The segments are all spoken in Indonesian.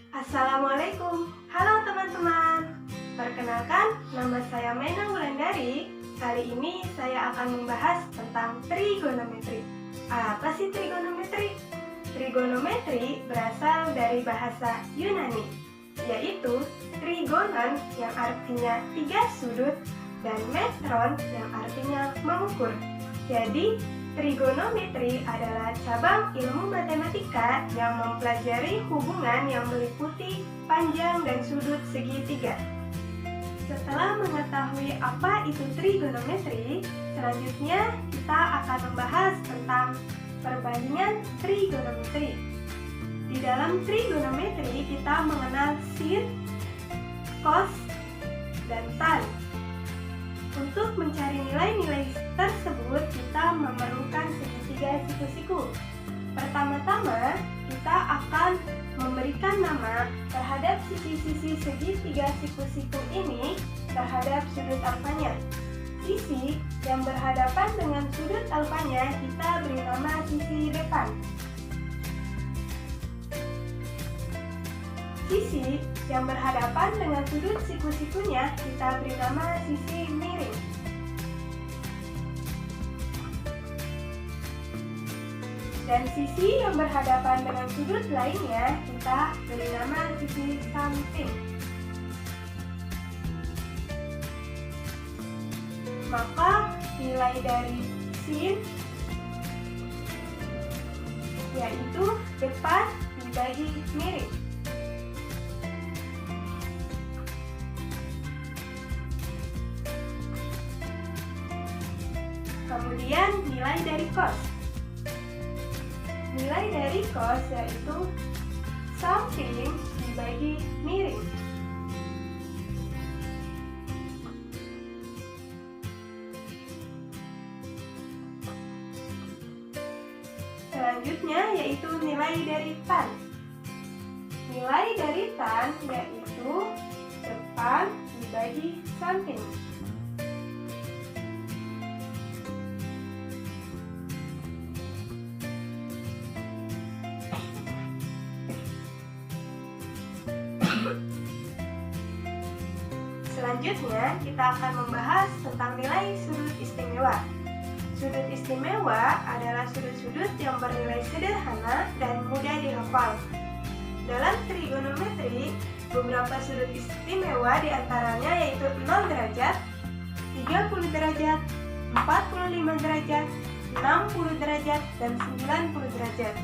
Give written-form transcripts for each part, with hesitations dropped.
Assalamualaikum, halo teman-teman. Perkenalkan, nama saya Mena Wulandari. Kali ini saya akan membahas tentang trigonometri. Apa sih trigonometri? Trigonometri berasal dari bahasa Yunani, yaitu trigonon yang artinya tiga sudut dan metron yang artinya mengukur. Jadi, trigonometri adalah cabang ilmu matematika yang mempelajari hubungan yang meliputi panjang dan sudut segitiga. Setelah mengetahui apa itu trigonometri, selanjutnya kita akan membahas tentang perbandingan trigonometri. Di dalam trigonometri kita mengenal sin, cos, dan tan. Untuk mencari nilai-nilai tersebut, kita memerlukan segitiga siku-siku. Pertama-tama, kita akan memberikan nama terhadap sisi-sisi segitiga siku-siku ini terhadap sudut alfanya. Sisi yang berhadapan dengan sudut alfanya kita beri nama sisi depan. Sisi yang berhadapan dengan sudut siku-sikunya kita beri nama sisi miring. Dan sisi yang berhadapan dengan sudut lainnya kita beri nama sisi samping. Maka nilai dari sin yaitu depan dibagi miring. Kemudian nilai dari cos. Nilai dari cos yaitu samping dibagi miring. Selanjutnya yaitu nilai dari tan. Nilai dari tan yaitu depan dibagi samping. Selanjutnya, kita akan membahas tentang nilai sudut istimewa. Sudut istimewa adalah sudut-sudut yang bernilai sederhana dan mudah dihafal. Dalam trigonometri, beberapa sudut istimewa diantaranya yaitu 0 derajat, 30 derajat, 45 derajat, 60 derajat, dan 90 derajat.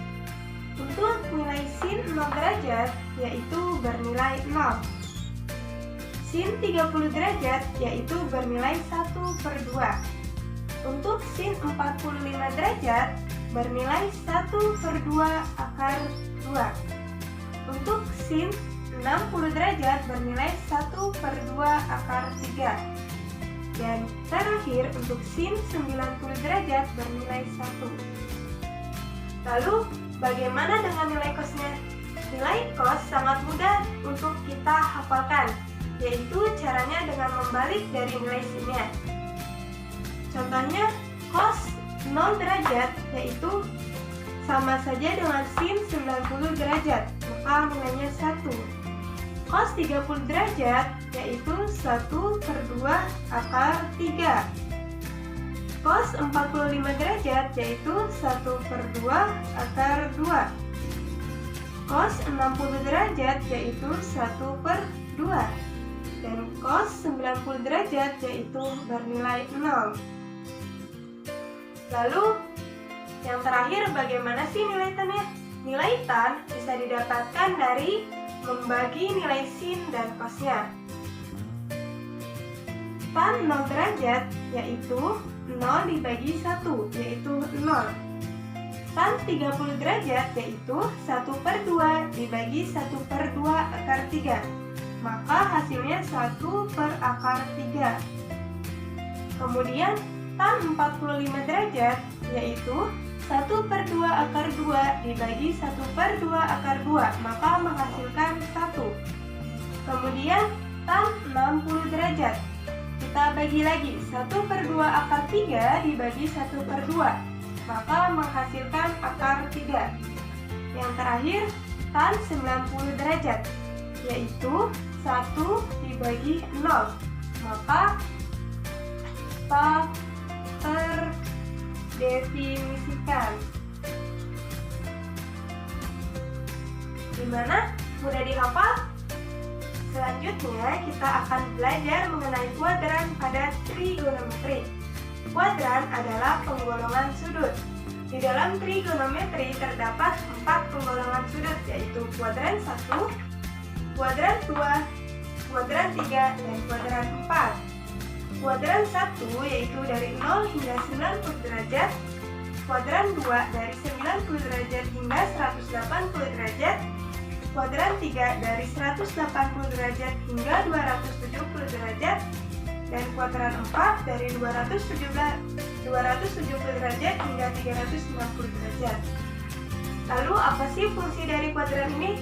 Untuk nilai sin 0 derajat, yaitu bernilai 0. Sin 30 derajat yaitu bernilai 1/2. Untuk sin 45 derajat bernilai 1/2 akar 2. Untuk sin 60 derajat bernilai 1/2 akar 3. Dan terakhir untuk sin 90 derajat bernilai 1. Lalu bagaimana dengan nilai cosnya? Nilai cos sangat mudah untuk kita hafalkan, yaitu caranya dengan membalik dari nilai sinnya. Contohnya, cos 0 derajat yaitu sama saja dengan sin 90 derajat, maka nilainya 1. Cos 30 derajat yaitu 1/2 akar 3. Cos 45 derajat yaitu 1/2 akar 2. Cos 60 derajat yaitu 1/2. Dan cos 90 derajat yaitu bernilai 0. Lalu, yang terakhir bagaimana sih nilai tan-nya? Nilai tan bisa didapatkan dari membagi nilai sin dan cosnya. Tan 0 derajat yaitu 0 dibagi 1 yaitu 0. Tan 30 derajat yaitu 1/2 dibagi 1/2 akar 3. Maka hasilnya 1/3. Kemudian tan 45 derajat yaitu 1/2 akar 2 dibagi 1/2 akar 2, maka menghasilkan 1. Kemudian tan 60 derajat, kita bagi lagi 1/2 akar 3 dibagi 1/2, maka menghasilkan akar 3. Yang terakhir tan 90 derajat, yaitu 1 dibagi 0. Maka tak terdefinisikan. Gimana? Mudah dihafal? Selanjutnya kita akan belajar mengenai kuadran pada trigonometri. Kuadran adalah penggolongan sudut. Di dalam trigonometri terdapat 4 penggolongan sudut, yaitu kuadran 1, kuadran 2, kuadran 3, dan kuadran 4. Kuadran 1 yaitu dari 0 hingga 90 derajat, kuadran 2 dari 90 derajat hingga 180 derajat, kuadran 3 dari 180 derajat hingga 270 derajat, dan kuadran 4 dari 270 derajat hingga 360 derajat. Lalu apa sih fungsi dari kuadran ini?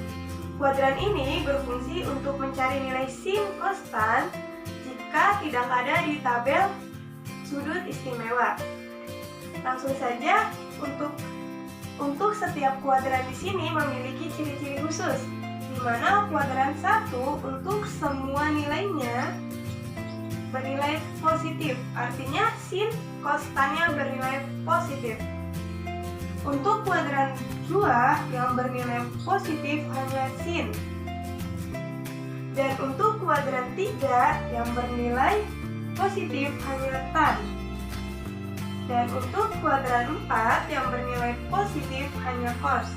Kuadran ini berfungsi untuk mencari nilai sin konstan jika tidak ada di tabel sudut istimewa. Langsung saja, untuk setiap kuadran di sini memiliki ciri-ciri khusus, di mana kuadran 1 untuk semua nilainya bernilai positif, artinya sin konstannya bernilai positif. Untuk kuadran 2 yang bernilai positif hanya sin. Dan untuk kuadran 3 yang bernilai positif hanya tan. Dan untuk kuadran 4 yang bernilai positif hanya cos.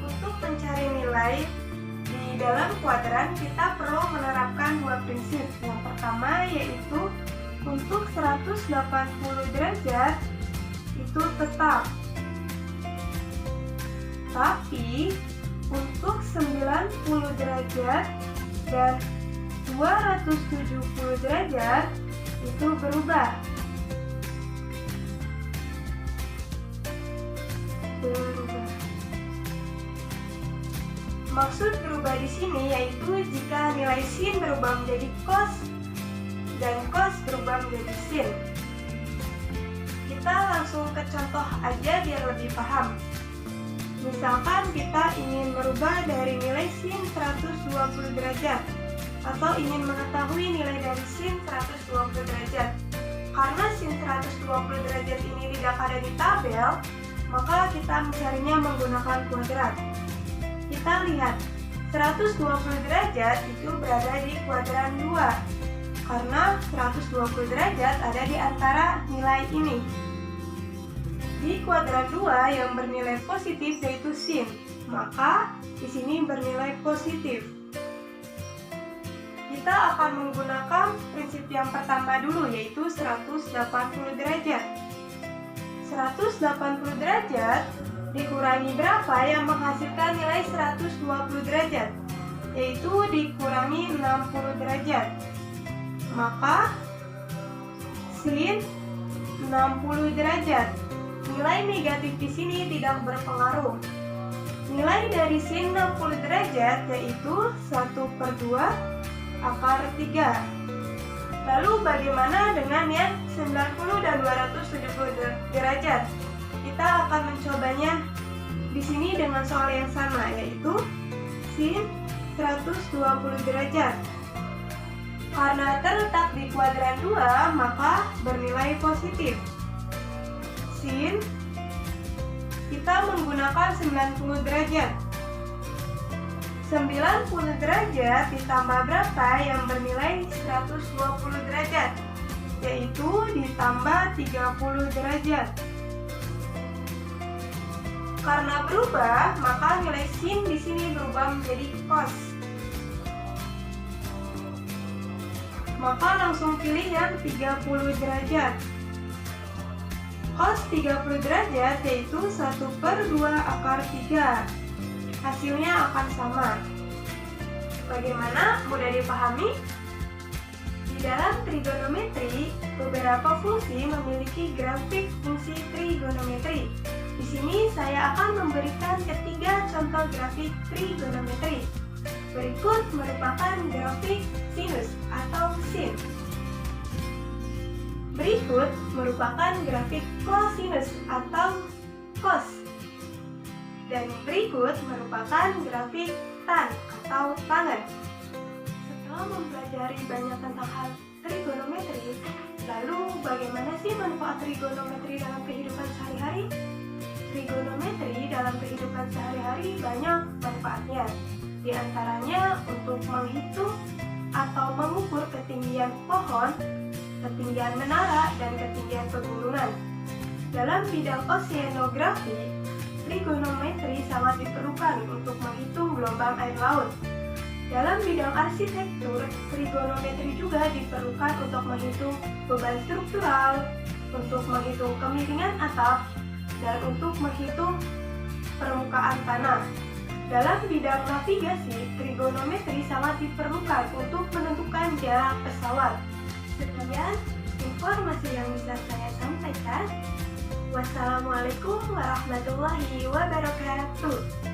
Untuk mencari nilai di dalam kuadran kita perlu menerapkan dua prinsip. Yang pertama yaitu untuk 180 derajat itu tetap. Tapi untuk 90 derajat dan 270 derajat itu berubah. Maksud berubah di sini yaitu jika nilai sin berubah menjadi cos dan cos berubah menjadi sin. Kita langsung ke contoh aja biar lebih paham. Misalkan kita ingin merubah dari nilai sin 120 derajat atau ingin mengetahui nilai dari sin 120 derajat. Karena sin 120 derajat ini tidak ada di tabel, maka kita mencarinya menggunakan kuadran. Kita lihat, 120 derajat itu berada di kuadran 2 karena 120 derajat ada di antara nilai ini. Di kuadran 2 yang bernilai positif yaitu sin, maka di sini bernilai positif. Kita akan menggunakan prinsip yang pertama dulu yaitu 180 derajat. 180 derajat dikurangi berapa yang menghasilkan nilai 120 derajat? Yaitu dikurangi 60 derajat. Maka sin 60 derajat. Nilai negatif di sini tidak berpengaruh. Nilai dari sin 60 derajat yaitu 1/2 akar 3. Lalu bagaimana dengan yang 90 dan 270 derajat? Kita akan mencobanya di sini dengan soal yang sama yaitu sin 120 derajat. Karena terletak di kuadran 2 maka bernilai positif. Sin kita menggunakan 90 derajat. 90 derajat ditambah berapa yang bernilai 120 derajat? Yaitu ditambah 30 derajat. Karena berubah, maka nilai sin di sini berubah menjadi cos. Maka langsung pilih yang 30 derajat. Cos 30 derajat yaitu 1/2 akar 3. Hasilnya akan sama. Bagaimana? Mudah dipahami? Di dalam trigonometri, beberapa fungsi memiliki grafik fungsi trigonometri. Di sini saya akan memberikan ketiga contoh grafik trigonometri. Berikut merupakan grafik sinus atau sin. Berikut merupakan grafik kosinus atau cos. Dan berikut merupakan grafik tan atau tangan. Setelah mempelajari banyak tentang hal trigonometri, lalu bagaimana sih manfaat trigonometri dalam kehidupan sehari-hari? Trigonometri dalam kehidupan sehari-hari banyak manfaatnya. Di antaranya untuk menghitung atau mengukur ketinggian pohon, ketinggian menara, dan ketinggian pegunungan. Dalam bidang oceanografi, trigonometri sangat diperlukan untuk menghitung gelombang air laut. Dalam bidang arsitektur, trigonometri juga diperlukan untuk menghitung beban struktural, untuk menghitung kemiringan atap, dan untuk menghitung permukaan tanah. Dalam bidang navigasi, trigonometri sangat diperlukan untuk menentukan jarak pesawat. Sekian informasi yang bisa saya sampaikan. Wassalamualaikum warahmatullahi wabarakatuh.